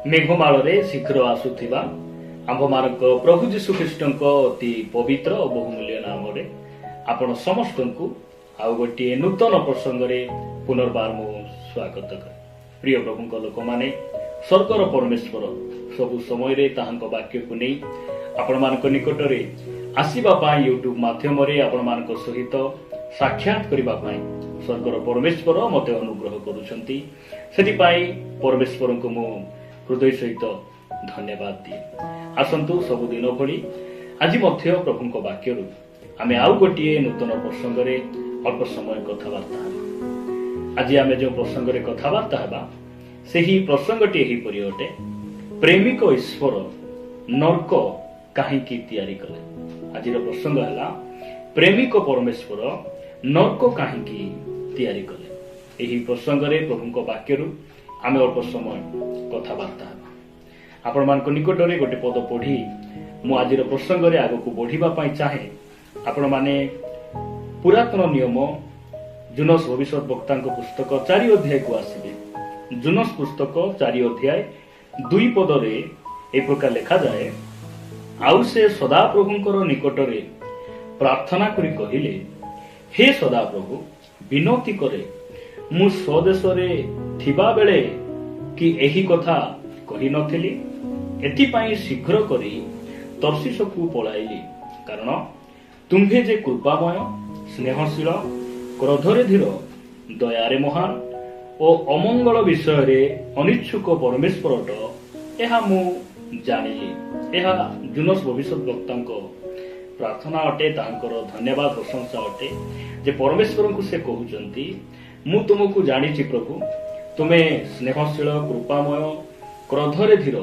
मेघमाଳରେ ଶୀଘ୍ର ଆସୁଥିବା ଆମ୍ଭମାନଙ୍କ ପ୍ରଭୁ ଯୀଶୁ ଖ୍ରୀଷ୍ଟଙ୍କ ଅତି ପବିତ୍ର ଓ ବହୁମୂଲ୍ୟ ନାମରେ ଆପଣ ସମସ୍ତଙ୍କୁ ଆଉ ଗୋଟିଏ ନୂତନ ପ୍ରସଙ୍ଗରେ ପୁନର୍ବାର ମୁଁ ସ୍ୱାଗତ କରେ। ପ୍ରିୟ ପ୍ରଭୁଙ୍କ ଲୋକମାନେ, ସ୍ୱର୍ଗର ପରମେଶ୍ୱର ସବୁ ସମୟରେ ତାହାଙ୍କ ବାକ୍ୟକୁ ନେଇ ଆପଣମାନଙ୍କ ନିକଟରେ ଆସିବା ପାଇଁ ୟୁଟ୍ୟୁବ ମାଧ୍ୟମରେ ଆପଣମାନଙ୍କ ସହିତ ସାକ୍ଷାତ କରିବା ପାଇଁ ସ୍ୱର୍ଗର ପରମେଶ୍ୱର ମୋତେ ଅନୁଗ୍ରହ କରୁଛନ୍ତି। ସେଥିପାଇଁ ପରମେଶ୍ୱରଙ୍କୁ ମୁଁ ହୃଦୟ ସହିତ ଧନ୍ୟବାଦ ଦିଏ। ଆସନ୍ତୁ ସବୁଦିନ ଭଳି ଆଜି ମଧ୍ୟ ପ୍ରଭୁଙ୍କ ବାକ୍ୟରୁ ଆମେ ଆଉ ଗୋଟିଏ ନୂତନ ପ୍ରସଙ୍ଗରେ ଅଳ୍ପ ସମୟ କଥାବାର୍ତ୍ତା ହେବା। ଆଜି ଆମେ ଯେଉଁ ପ୍ରସଙ୍ଗରେ କଥାବାର୍ତ୍ତା ହେବା ସେହି ପ୍ରସଙ୍ଗଟି ଏହିପରି ଅଟେ, ପ୍ରେମିକ ଈଶ୍ୱର ନର୍କ କାହିଁକି ତିଆରି କଲେ। ଆଜିର ପ୍ରସଙ୍ଗ ହେଲା, ପ୍ରେମିକ ପରମେଶ୍ୱର ନର୍କ କାହିଁକି ତିଆରି କଲେ। ଏହି ପ୍ରସଙ୍ଗରେ ପ୍ରଭୁଙ୍କ ବାକ୍ୟରୁ ଆମେ ଅଳ୍ପ ସମୟ କଥାବାର୍ତ୍ତା ହେବା। ଆପଣମାନଙ୍କ ନିକଟରେ ଗୋଟେ ପଦ ପଢି ମୁଁ ଆଜିର ପ୍ରସଙ୍ଗରେ ଆଗକୁ ବଢିବା ପାଇଁ ଚାହେଁ। ଆପଣମାନେ ପୁରାତନ ନିୟମ ଜୁନସ୍ ଭବିଷ୍ୟତ ବକ୍ତାଙ୍କ ପୁସ୍ତକ 4 ଅଧ୍ୟାୟକୁ ଆସିବେ। ଜୁନସ୍ ପୁସ୍ତକ 4 ଅଧ୍ୟାୟ 2 ପଦରେ ଏ ପ୍ରକାର ଲେଖାଯାଏ, ଆଉ ସେ ସଦାପ୍ରଭୁଙ୍କର ନିକଟରେ ପ୍ରାର୍ଥନା କରି କହିଲେ, ହେ ସଦାପ୍ରଭୁ, ବିନତି କରେ, ମୁଁ ସ୍ୱଦେଶରେ ଥିବା ବେଳେ କି ଏହି କଥା କହିନଥିଲି। ଏଥିପାଇଁ ଶୀଘ୍ର କରି ତର୍ଷିସକୁ ପଳାଇଲି, କାରଣ ତୁମ୍ଭେ ଯେ କୃପାମୟ, ସ୍ନେହଶୀଳ, କ୍ରୋଧରେ ଧୀର, ଦୟାରେ ମହାନ ଓ ଅମଙ୍ଗଳ ବିଷୟରେ ଅନିଚ୍ଛୁକ ପରମେଶ୍ୱର ଅଟ, ଏହା ମୁଁ ଜାଣିଲି। ଏହା ଜୁନସ୍ ଭବିଷ୍ୟତ ବକ୍ତାଙ୍କ ପ୍ରାର୍ଥନା ଅଟେ, ତାଙ୍କର ଧନ୍ୟବାଦ ପ୍ରଶଂସା ଅଟେ ଯେ ପରମେଶ୍ୱରଙ୍କୁ ସେ କହୁଛନ୍ତି, ମୁଁ ତୁମକୁ ଜାଣିଛି ପ୍ରଭୁ, ତୁମେ ସ୍ନେହଶୀଳ, କୃପାମୟ, କ୍ରୋଧରେ ଧୀର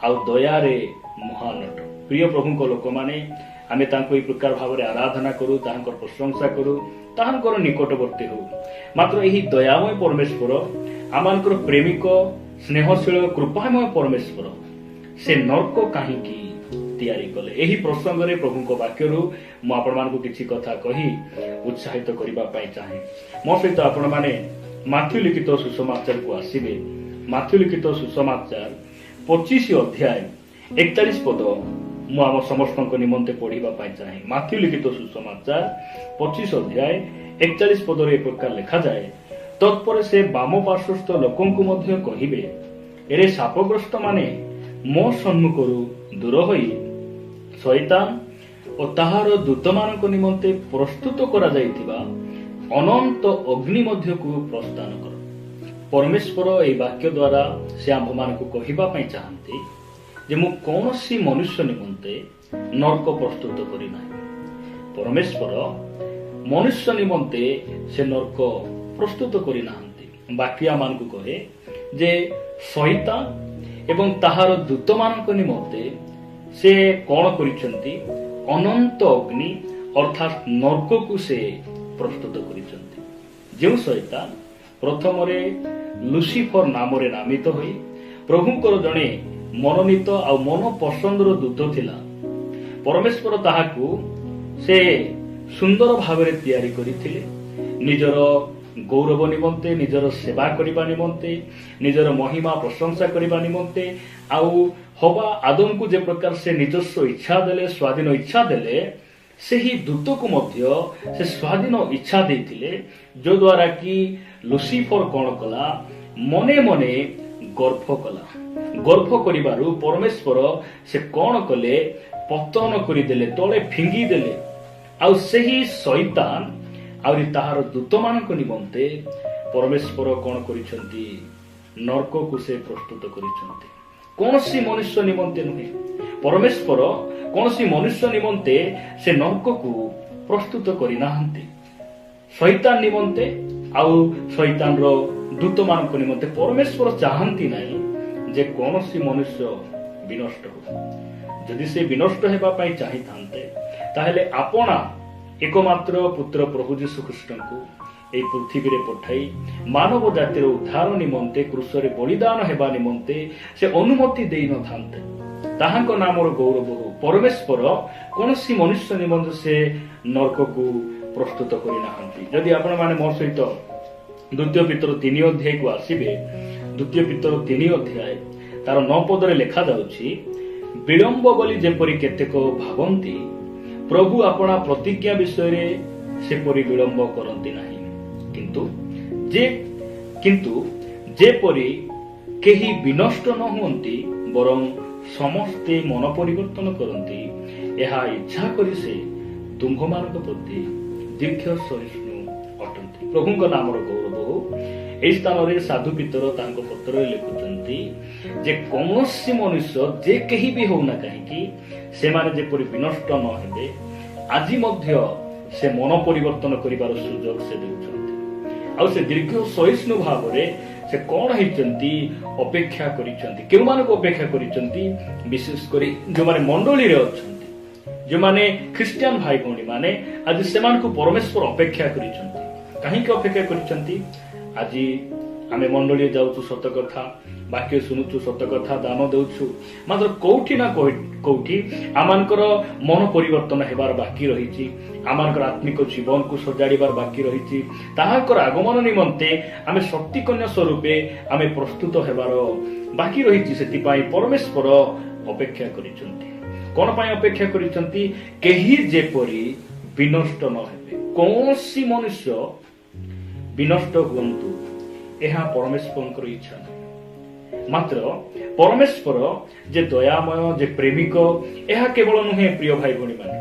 ଆଉ ଦୟାରେ ମହାନ ଅଟ। ପ୍ରିୟ ପ୍ରଭୁଙ୍କ ଲୋକମାନେ, ଆମେ ତାଙ୍କୁ ଏହି ପ୍ରକାର ଭାବରେ ଆରାଧନା କରୁ, ତାହାଙ୍କର ପ୍ରଶଂସା କରୁ, ତାହାଙ୍କର ନିକଟବର୍ତ୍ତୀ ହଉ। ମାତ୍ର ଏହି ଦୟାମୟ ପରମେଶ୍ୱର, ଆମମାନଙ୍କର ପ୍ରେମିକ, ସ୍ନେହଶୀଳ, କୃପାମୟ ପରମେଶ୍ୱର, ସେ ନର୍କ କାହିଁକି ତିଆରି କଲେ। ଏହି ପ୍ରସଙ୍ଗରେ ପ୍ରଭୁଙ୍କ ବାକ୍ୟରୁ ମୁଁ ଆପଣମାନଙ୍କୁ କିଛି କଥା କହି ଉତ୍ସାହିତ କରିବା ପାଇଁ ଚାହେଁ। ମୋ ସହିତ ଆପଣମାନେ ମାଥ୍ୟୁ ଲିଖିତ ସୁସମାଚାରକୁ ଆସିବେ। ମାଥ୍ୟୁ ଲିଖିତ ସୁସମାଚାର 25 ଅଧ୍ୟାୟ 41 ପଦ ମୁଁ ଆମ ସମସ୍ତଙ୍କ ନିମନ୍ତେ ପଢିବା ପାଇଁ ଚାହେଁ। ମାଥ୍ୟୁ ଲିଖିତ ସୁସମାଚାର 25 ଅଧ୍ୟାୟ 41 ପଦରେ ଏ ପ୍ରକାର ଲେଖାଯାଏ, ତତ୍ପରେ ସେ ବାମ ପାର୍ଶ୍ୱସ୍ଥ ଲୋକଙ୍କୁ ମଧ୍ୟ କହିବେ, ଏରେ ଶାପଗ୍ରସ୍ତ ମାନେ ମୋ ସମ୍ମୁଖରୁ ଦୂର ହୋଇ ଶୈତାନ ଓ ତାହାର ଦୂତମାନଙ୍କ ନିମନ୍ତେ ପ୍ରସ୍ତୁତ କରାଯାଇଥିବା ଅନନ୍ତ ଅଗ୍ନି ମଧ୍ୟକୁ ପ୍ରସ୍ଥାନ କର। ପରମେଶ୍ୱର ଏହି ବାକ୍ୟ ଦ୍ୱାରା ସେ ଆମ୍ଭମାନଙ୍କୁ କହିବା ପାଇଁ ଚାହାନ୍ତି ଯେ ମୁଁ କୌଣସି ମନୁଷ୍ୟ ନିମନ୍ତେ ନର୍କ ପ୍ରସ୍ତୁତ କରିନାହିଁ। ପରମେଶ୍ୱର ମନୁଷ୍ୟ ନିମନ୍ତେ ସେ ନର୍କ ପ୍ରସ୍ତୁତ କରିନାହାନ୍ତି। ବାକ୍ୟ ଆମମାନଙ୍କୁ କହେ ଯେ ଶୈତାନ ଏବଂ ତାହାର ଦୂତମାନଙ୍କ ନିମନ୍ତେ ସେ କଣ କରିଛନ୍ତି, ଅନନ୍ତ ଅଗ୍ନି ଅର୍ଥାତ୍ ନର୍କକୁ ସେ ପ୍ରସ୍ତୁତ କରିଛନ୍ତି। ଯେଉଁ ଶୈତାନ ପ୍ରଥମରେ ଲୁସିଫର ନାମରେ ନାମିତ ହୋଇ ପ୍ରଭୁଙ୍କର ଜଣେ ମନୋନୀତ ଆଉ ମନ ପସନ୍ଦର ଦୂତ ଥିଲା, ପରମେଶ୍ୱର ତାହାକୁ ସେ ସୁନ୍ଦର ଭାବରେ ତିଆରି କରିଥିଲେ ନିଜର ଗୌରବ ନିମନ୍ତେ, ନିଜର ସେବା କରିବା ନିମନ୍ତେ, ନିଜର ମହିମା ପ୍ରଶଂସା କରିବା ନିମନ୍ତେ। ଆଉ ହବା ଆଦମକୁ ଯେ ପ୍ରକାର ସେ ନିଜସ୍ୱ ଇଚ୍ଛା ଦେଲେ, ସ୍ୱାଧୀନ ଇଚ୍ଛା ଦେଲେ, ସେହି ଦୂତକୁ ମଧ୍ୟ ସେ ସ୍ୱାଧୀନ ଇଚ୍ଛା ଦେଇଥିଲେ, ଯଦ୍ୱାରା କି ଲୁସିଫର କଣ କଲା, ମନେ ମନେ ଗର୍ଭ କଲା। ଗର୍ଭ କରିବାରୁ ପରମେଶ୍ୱର ସେ କଣ କଲେ, ପତନ କରିଦେଲେ, ତଳେ ଫିଙ୍ଗି ଦେଲେ। ଆଉ ସେହି ଶୈତାନ ଆହୁରି ତାହାର ଦୂତମାନଙ୍କ ନିମନ୍ତେ ପରମେଶ୍ୱର କଣ କରିଛନ୍ତି, ନର୍କକୁ ସେ ପ୍ରସ୍ତୁତ କରିଛନ୍ତି। କୌଣସି ମନୁଷ୍ୟ ନିମନ୍ତେ ନୁହେଁ, ପରମେଶ୍ୱର କୌଣସି ମନୁଷ୍ୟ ନିମନ୍ତେ ସେ ନର୍କକୁ ପ୍ରସ୍ତୁତ କରିନାହାନ୍ତି। ଶୈତାନ ନିମନ୍ତେ ଆଉ ଶୈତାନର ଦୂତମାନଙ୍କ ନିମନ୍ତେ ପରମେଶ୍ୱର ଚାହାନ୍ତି ନାହିଁ ଯେ କୌଣସି ମନୁଷ୍ୟ ବିନଷ୍ଟ ହଉ। ଯଦି ସେ ବିନଷ୍ଟ ହେବା ପାଇଁ ଚାହିଁଥାନ୍ତେ, ତାହେଲେ ଆପଣା ଏକମାତ୍ର ପୁତ୍ର ପ୍ରଭୁ ଯୀଶୁ ଖ୍ରୀଷ୍ଟଙ୍କୁ ଏହି ପୃଥିବୀରେ ପଠାଇ ମାନବ ଜାତିର ଉଦ୍ଧାର ନିମନ୍ତେ କୃଷରେ ବଳିଦାନ ହେବା ନିମନ୍ତେ ସେ ଅନୁମତି ଦେଇନଥାନ୍ତେ। ତାହାଙ୍କ ନାମର ଗୌରବ ହଉ। ପରମେଶ୍ୱର କୌଣସି ମନୁଷ୍ୟ ନିମନ୍ତେ ସେ ନର୍କକୁ ପ୍ରସ୍ତୁତ କରିନାହାନ୍ତି। ଯଦି ଆପଣମାନେ ମୋ ସହିତ ଦ୍ୱିତୀୟ ପିତର 3 ଅଧ୍ୟାୟକୁ ଆସିବେ, ଦ୍ୱିତୀୟ ପିତର 3 ଅଧ୍ୟାୟ ତାର 9 ପଦରେ ଲେଖା ଯାଉଛି, ବିଳମ୍ବ ବୋଲି ଯେପରି କେତେକ ଭାବନ୍ତି, ପ୍ରଭୁ ଆପଣା ପ୍ରତିଜ୍ଞା ବିଷୟରେ ସେପରି ବିଳମ୍ବ କରନ୍ତି ନାହିଁ। କିନ୍ତୁ ଯେପରି କେହି ବିନଷ୍ଟ ନ ହୁଅନ୍ତି, ବରଂ ସମସ୍ତେ ମନ ପରିବର୍ତ୍ତନ କରନ୍ତି, ଏହା ଇଚ୍ଛା କରି ସେ ତୁମ୍ଭମାନଙ୍କ ପ୍ରତି ଦୀର୍ଘ ସହିଷ୍ଣୁ ଅଟନ୍ତି। ପ୍ରଭୁଙ୍କ ନାମର ଗୌରବ ହଉ। ଏହି ସ୍ଥାନରେ ସାଧୁ ପିତର ତାଙ୍କ ପତ୍ରରେ ଲେଖୁଛନ୍ତି ଯେ କୌଣସି ମନୁଷ୍ୟ ଯେ କେହି ବି ହଉନା କାହିଁକି, ସେମାନେ ଯେପରି ବିନଷ୍ଟ ନ ହେବେ, ଆଜି ମଧ୍ୟ ସେ ମନ ପରିବର୍ତ୍ତନ କରିବାର ସୁଯୋଗ ସେ ଦେଉଛନ୍ତି। ଆଉ ସେ ଦୀର୍ଘ ସହିଷ୍ଣୁ ଭାବରେ ସେ କଣ ହେଇଛନ୍ତି, ଅପେକ୍ଷା କରିଛନ୍ତି। କେଉଁମାନଙ୍କୁ ଅପେକ୍ଷା କରିଛନ୍ତି? ବିଶେଷ କରି ଯେଉଁମାନେ ମଣ୍ଡଳୀରେ ଅଛନ୍ତି, ଯେଉଁମାନେ ଖ୍ରୀଷ୍ଟିଆନ ଭାଇ ଭଉଣୀ ମାନେ, ଆଜି ସେମାନଙ୍କୁ ପରମେଶ୍ୱର ଅପେକ୍ଷା କରିଛନ୍ତି। କାହିଁକି ଅପେକ୍ଷା କରିଛନ୍ତି? ଆଜି ଆମେ ମଣ୍ଡଳୀ ଯାଉଛୁ, ସତ କଥା, ବାକ୍ୟ ଶୁଣୁଛୁ, ସତ କଥା, ଦାନ ଦେଉଛୁ, ମାତ୍ର କୋଉଠି ନା କୋଉଠି ଆମମାନଙ୍କର ମନ ପରିବର୍ତ୍ତନ ହେବାର ବାକି ରହିଛି। ଆମମାନଙ୍କର ଆତ୍ମିକ ଜୀବନକୁ ସଜାଡ଼ିବାର ବାକି ରହିଛି। ତାହାଙ୍କର ଆଗମନ ନିମନ୍ତେ ଆମେ ଶକ୍ତି କନ୍ୟା ସ୍ୱରୂପେ ଆମେ ପ୍ରସ୍ତୁତ ହେବାର ବାକି ରହିଛି। ସେଥିପାଇଁ ପରମେଶ୍ୱର ଅପେକ୍ଷା କରିଛନ୍ତି। କଣ ପାଇଁ ଅପେକ୍ଷା କରିଛନ୍ତି? କେହି ଯେପରି ବିନଷ୍ଟ ନ ହେବେ। କୌଣସି ମନୁଷ୍ୟ ବିନଷ୍ଟ ହୁଅନ୍ତୁ, ଏହା ପରମେଶ୍ୱରଙ୍କର ଇଚ୍ଛା ନାହିଁ। ମାତ୍ର ପରମେଶ୍ୱର ଯେ ଦୟାମୟ, ଯେ ପ୍ରେମିକ, ଏହା କେବଳ ନୁହେଁ ପ୍ରିୟ ଭାଇ ଭଉଣୀ ମାନେ,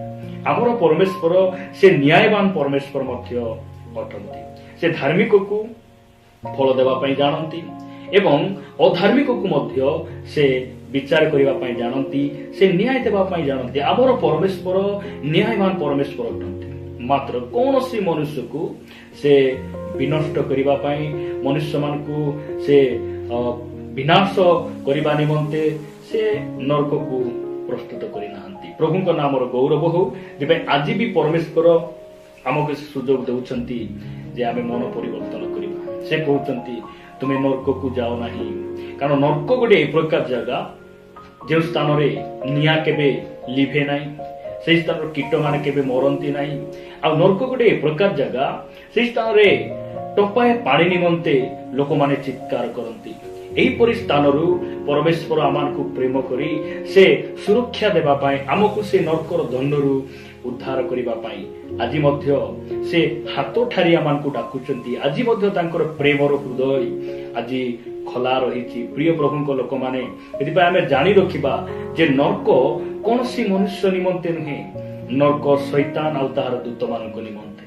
ଆମର ପରମେଶ୍ୱର ସେ ନ୍ୟାୟବାନ ପରମେଶ୍ୱର ମଧ୍ୟ ଅଟନ୍ତି। ସେ ଧାର୍ମିକକୁ ଫଳ ଦେବା ପାଇଁ ଜାଣନ୍ତି ଏବଂ ଅଧାର୍ମିକକୁ ମଧ୍ୟ ସେ ବିଚାର କରିବା ପାଇଁ ଜାଣନ୍ତି, ସେ ନ୍ୟାୟ ଦେବା ପାଇଁ ଜାଣନ୍ତି। ଆମର ପରମେଶ୍ୱର ନ୍ୟାୟବାନ ପରମେଶ୍ୱର ଅଟନ୍ତି। ମାତ୍ର କୌଣସି ମନୁଷ୍ୟକୁ ସେ ବିନଷ୍ଟ କରିବା ପାଇଁ, ମନୁଷ୍ୟମାନଙ୍କୁ ସେ ବିନାଶ କରିବା ନିମନ୍ତେ ସେ ନରକକୁ ପ୍ରସ୍ତୁତ କରିନାହାନ୍ତି। ପ୍ରଭୁଙ୍କ ନାମର ଗୌରବ ହଉ। ଯେପାଇଁ ଆଜି ବି ପରମେଶ୍ୱର ଆମକୁ ସୁଯୋଗ ଦେଉଛନ୍ତି ଯେ ଆମେ ମନ ପରିବର୍ତ୍ତନ କରିବା। ସେ କହୁଛନ୍ତି ତୁମେ ନର୍କକୁ ଯାଅ ନାହିଁ, କାରଣ ନର୍କ ଗୋଟେ ଏ ପ୍ରକାର ଜାଗା ଯେଉଁ ସ୍ଥାନରେ ନିଆଁ କେବେ ଲିଭେ ନାହିଁ, ସେହି ସ୍ଥାନର କୀଟ ମାନେ କେବେ ମରନ୍ତି ନାହିଁ। ଆଉ ନର୍କ ଗୋଟେ ଏ ପ୍ରକାର ଜାଗା, ସେହି ସ୍ଥାନରେ ଟୋପାଏ ପାଣି ନିମନ୍ତେ ଲୋକମାନେ ଚିତ୍କାର କରନ୍ତି। ଏହିପରି ସ୍ଥାନରୁ ପରମେଶ୍ୱର ଆମମାନଙ୍କୁ ପ୍ରେମ କରି ସେ ସୁରକ୍ଷା ଦେବା ପାଇଁ, ଆମକୁ ସେ ନର୍କର ଦଣ୍ଡରୁ ଉଦ୍ଧାର କରିବା ପାଇଁ ଆଜି ମଧ୍ୟ ସେ ହାତ ଠାରି ଆମମାନଙ୍କୁ ଡାକୁଛନ୍ତି। ଆଜି ମଧ୍ୟ ତାଙ୍କର ପ୍ରେମର ହୃଦୟ ଆଜି ଖୋଲା ରହିଛି। ପ୍ରିୟ ପ୍ରଭୁଙ୍କ ଲୋକମାନେ, ସେଥିପାଇଁ ଆମେ ଜାଣି ରଖିବା ଯେ ନର୍କ କୌଣସି ମନୁଷ୍ୟ ନିମନ୍ତେ ନୁହେଁ, ନର୍କ ଶୈତାନ ଆଉ ତାହାର ଦୂତମାନଙ୍କ ନିମନ୍ତେ।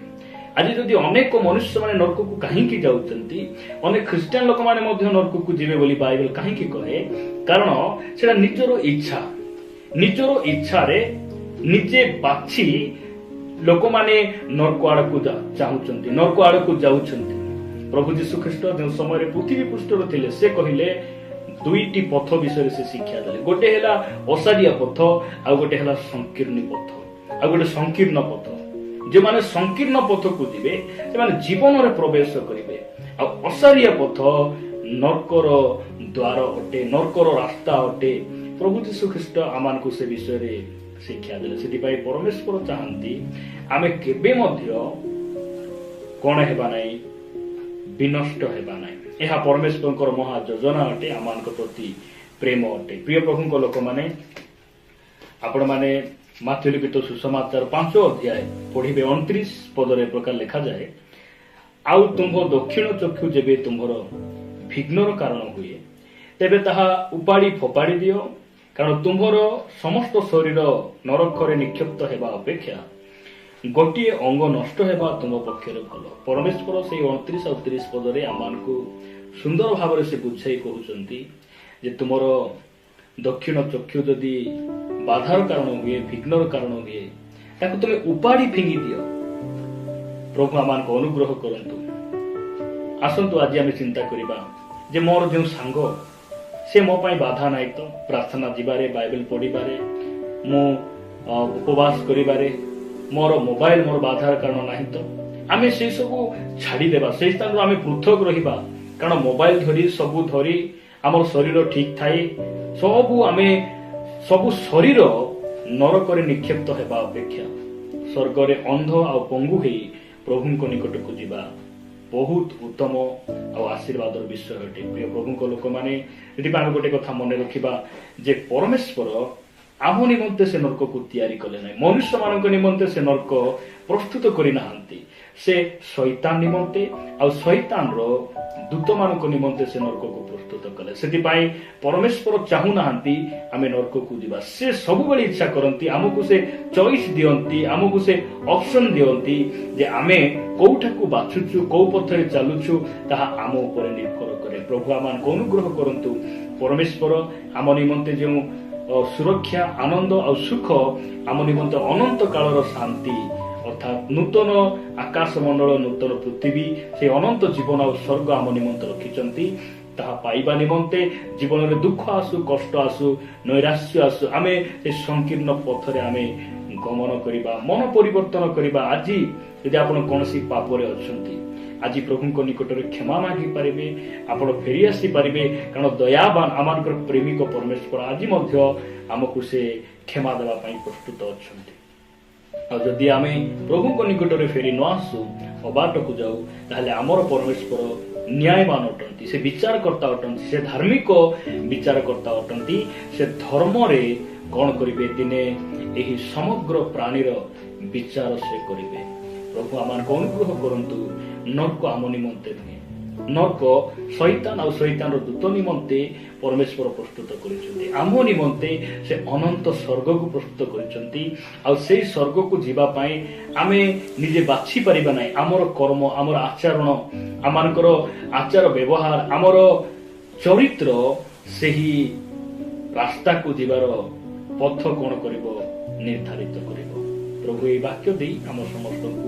ଆଜି ଯଦି ଅନେକ ମନୁଷ୍ୟମାନେ ନର୍କକୁ କାହିଁକି ଯାଉଛନ୍ତି, ଅନେକ ଖ୍ରୀଷ୍ଟିଆନ ଲୋକମାନେ ମଧ୍ୟ ନର୍କକୁ ଯିବେ ବୋଲି ବାଇବେଲ କାହିଁକି କହେ? କାରଣ ସେଟା ନିଜର ଇଚ୍ଛାରେ ନିଜେ ବାଛି ଲୋକମାନେ ନର୍କ ଆଡକୁ ଚାହୁଁଛନ୍ତି, ନର୍କ ଆଡକୁ ଯାଉଛନ୍ତି। ପ୍ରଭୁ ଯୀଶୁ ଖ୍ରୀଷ୍ଟ ଯେଉଁ ସମୟରେ ପୃଥିବୀ ପୃଷ୍ଠରେ ଥିଲେ, ସେ କହିଲେ ଦୁଇଟି ପଥ ବିଷୟରେ ସେ ଶିକ୍ଷା ଦେଲେ। ଗୋଟେ ହେଲା ଅସାରିଆ ପଥ, ଆଉ ଗୋଟେ ହେଲା ସଂକୀର୍ଣ୍ଣ ପଥ। ଆଉ ଗୋଟେ ସଂକୀର୍ଣ୍ଣ ପଥ, ଯେଉଁମାନେ ସଂକୀର୍ଣ୍ଣ ପଥକୁ ଯିବେ ସେମାନେ ଜୀବନରେ ପ୍ରବେଶ କରିବେ। ଆଉ ଅସାରିଆ ପଥ ନର୍କର ଦ୍ୱାର ଅଟେ, ନର୍କର ରାସ୍ତା ଅଟେ। ପ୍ରଭୁ ଯୀଶୁ ଖ୍ରୀଷ୍ଟ ଆମମାନଙ୍କୁ ସେ ବିଷୟରେ ଶିକ୍ଷା ଦେଲେ। ସେଥିପାଇଁ ପରମେଶ୍ୱର ଚାହାନ୍ତି ଆମେ କେବେ ମଧ୍ୟ କଣ ହେବା ନାହିଁ, ବିନଷ୍ଟ ହେବା ନାହିଁ। ଏହା ପରମେଶ୍ୱରଙ୍କର ମହା ଯୋଜନା ଅଟେ, ଆମମାନଙ୍କ ପ୍ରତି ପ୍ରେମ ଅଟେ। ପ୍ରିୟ ପ୍ରଭୁଙ୍କ ଲୋକମାନେ, ଆପଣମାନେ ମାଥ୍ୟୁ ଲିଖିତ ସୁସମାଚାର 5 ଅଧ୍ୟାୟ ପଢିବେ। 29 ପଦରେ ପ୍ରକାର ଲେଖାଯାଏ, ଆଉ ତୁମ୍ଭ ଦକ୍ଷିଣ ଚକ୍ଷୁ ଯେବେ ତୁମ୍ଭର ବିଘ୍ନର କାରଣ ହୁଏ, ତେବେ ତାହା ଉପାଡ଼ି ଫୋପାଡ଼ି ଦିଅ, କାରଣ ତୁମ୍ଭର ସମସ୍ତ ଶରୀର ନରକରେ ନିକ୍ଷିପ୍ତ ହେବା ଅପେକ୍ଷା ଗୋଟିଏ ଅଙ୍ଗ ନଷ୍ଟ ହେବା ତୁମ ପକ୍ଷରେ ଭଲ। ପରମେଶ୍ୱର ସେଇ 29 ଆଉ 30 ପଦରେ ଆମମାନଙ୍କୁ ସୁନ୍ଦର ଭାବରେ ସେ ବୁଝାଇ କହୁଛନ୍ତି ଯେ ତୁମର ଦକ୍ଷିଣ ଚକ୍ଷୁ ଯଦି ବାଧାର କାରଣ ହୁଏ, ବିଘ୍ନର କାରଣ ହୁଏ, ତାକୁ ତୁମେ ଉପାଡ଼ି ଫିଙ୍ଗି ଦିଅ। ପ୍ରଭୁ ଆମମାନଙ୍କୁ ଅନୁଗ୍ରହ କରନ୍ତୁ। ଆସନ୍ତୁ ଆଜି ଆମେ ଚିନ୍ତା କରିବା ଯେ ମୋର ଯେଉଁ ସାଙ୍ଗ, ସେ ମୋ ପାଇଁ ବାଧା ନାହିଁ ତ ପ୍ରାର୍ଥନା ଯିବାରେ, ବାଇବେଲ ପଢିବାରେ, ମୁଁ ଉପବାସ କରିବାରେ, ମୋର ମୋବାଇଲ ମୋର ବାଧାର କାରଣ ନାହିଁ ତ? ଆମେ ସେ ସବୁ ଛାଡିଦେବା, ସେଇ ସ୍ଥାନରୁ ଆମେ ପୃଥକ ରହିବା। କାରଣ ମୋବାଇଲ ସବୁ ଧରି ଆମର ଶରୀର ଠିକ ଥାଏ, ସବୁ ଶରୀର ନରକରେ ନିକ୍ଷିପ୍ତ ହେବା ଅପେକ୍ଷା ସ୍ୱର୍ଗରେ ଅନ୍ଧ ଆଉ ପଙ୍ଗୁ ହେଇ ପ୍ରଭୁଙ୍କ ନିକଟକୁ ଯିବା ବହୁତ ଉତ୍ତମ ଆଉ ଆଶୀର୍ବାଦର ବିଷୟ ଅଟେ। ପ୍ରିୟ ପ୍ରଭୁଙ୍କ ଲୋକମାନେ, ସେଥିପାଇଁ ଆମେ ଗୋଟେ କଥା ମନେ ରଖିବା ଯେ ପରମେଶ୍ୱର ଆମ ନିମନ୍ତେ ସେ ନର୍କକୁ ତିଆରି କଲେ ନାହିଁ, ମନୁଷ୍ୟମାନଙ୍କ ନିମନ୍ତେ ସେ ନର୍କ ପ୍ରସ୍ତୁତ କରିନାହାନ୍ତି। ସେ ଶୈତାନ ନିମନ୍ତେ ଆଉ ଶୈତାନର ଦୂତମାନଙ୍କ ନିମନ୍ତେ ସେ ନର୍କକୁ ପ୍ରସ୍ତୁତ କଲେ। ସେଥିପାଇଁ ପରମେଶ୍ୱର ଚାହୁଁନାହାନ୍ତି ଆମେ ନର୍କକୁ ଯିବା। ସେ ସବୁବେଳେ ଇଚ୍ଛା କରନ୍ତି, ଆମକୁ ସେ ଚଏସ୍ ଦିଅନ୍ତି, ଆମକୁ ସେ ଅପସନ୍ ଦିଅନ୍ତି ଯେ ଆମେ କୋଉଠାକୁ ବାଛୁଛୁ, କୋଉ ପଥରେ ଚାଲୁଛୁ, ତାହା ଆମ ଉପରେ ନିର୍ଭର କରେ। ପ୍ରଭୁ ଆମମାନଙ୍କୁ ଅନୁଗ୍ରହ କରନ୍ତୁ। ପରମେଶ୍ୱର ଆମ ନିମନ୍ତେ ଯେଉଁ ସୁରକ୍ଷା, ଆନନ୍ଦ ଆଉ ସୁଖ, ଆମ ନିମନ୍ତେ ଅନନ୍ତ କାଳର ଶାନ୍ତି ଅର୍ଥାତ୍ ନୂତନ ଆକାଶ ମଣ୍ଡଳ, ନୂତନ ପୃଥିବୀ, ସେ ଅନନ୍ତ ଜୀବନ ଆଉ ସ୍ୱର୍ଗ ଆମ ନିମନ୍ତେ ରଖିଛନ୍ତି। ତାହା ପାଇବା ନିମନ୍ତେ ଜୀବନରେ ଦୁଃଖ ଆସୁ, କଷ୍ଟ ଆସୁ, ନୈରାଶ୍ୟ ଆସୁ, ଆମେ ସେ ସଂକୀର୍ଣ୍ଣ ପଥରେ ଆମେ ଗମନ କରିବା, ମନ ପରିବର୍ତ୍ତନ କରିବା। ଆଜି ଯଦି ଆପଣ କୌଣସି ପାପରେ ଅଛନ୍ତି, ଆଜି ପ୍ରଭୁଙ୍କ ନିକଟରେ କ୍ଷମା ମାଗିପାରିବେ, ଆପଣ ଫେରି ଆସିପାରିବେ, କାରଣ ଦୟାବାନ ଆମମାନଙ୍କର ପ୍ରେମିକ ପରମେଶ୍ୱର ଆଜି ମଧ୍ୟ ଆମକୁ ସେ କ୍ଷମା ଦେବା ପାଇଁ ପ୍ରସ୍ତୁତ ଅଛନ୍ତି। ଆଉ ଯଦି ଆମେ ପ୍ରଭୁଙ୍କ ନିକଟରେ ଫେରି ନ ଆସୁ, ଅବାଟକୁ ଯାଉ, ତାହେଲେ ଆମର ପରମେଶ୍ୱର ନ୍ୟାୟବାନ ଅଟନ୍ତି, ସେ ବିଚାରକର୍ତ୍ତା ଅଟନ୍ତି, ସେ ଧାର୍ମିକ ବିଚାରକର୍ତ୍ତା ଅଟନ୍ତି। ସେ ଧର୍ମରେ କଣ କରିବେ? ଦିନେ ଏହି ସମଗ୍ର ପ୍ରାଣୀର ବିଚାର ସେ କରିବେ। ପ୍ରଭୁ ଆମମାନଙ୍କୁ ଅନୁଗ୍ରହ କରନ୍ତୁ। ନର୍କ ଆମ ନିମନ୍ତେ ନୁହେଁ, ନର୍କ ଶୈତାନ ଆଉ ଶୈତାନର ଦୂତ ନିମନ୍ତେ ପରମେଶ୍ୱର ପ୍ରସ୍ତୁତ କରିଛନ୍ତି। ଆମ ନିମନ୍ତେ ସେ ଅନନ୍ତ ସ୍ୱର୍ଗକୁ ପ୍ରସ୍ତୁତ କରିଛନ୍ତି। ଆଉ ସେଇ ସ୍ୱର୍ଗକୁ ଯିବା ପାଇଁ ଆମେ ନିଜେ ବାଛି ପାରିବା ନାହିଁ। ଆମର କର୍ମ, ଆମର ଆଚରଣ, ଆମମାନଙ୍କର ଆଚାର ବ୍ୟବହାର, ଆମର ଚରିତ୍ର ସେହି ରାସ୍ତାକୁ ଯିବାର ପଥ କଣ କରିବ? ନିର୍ଦ୍ଧାରିତ କରିବ। ପ୍ରଭୁ ଏହି ବାକ୍ୟ ଦେଇ ଆମ ସମସ୍ତଙ୍କୁ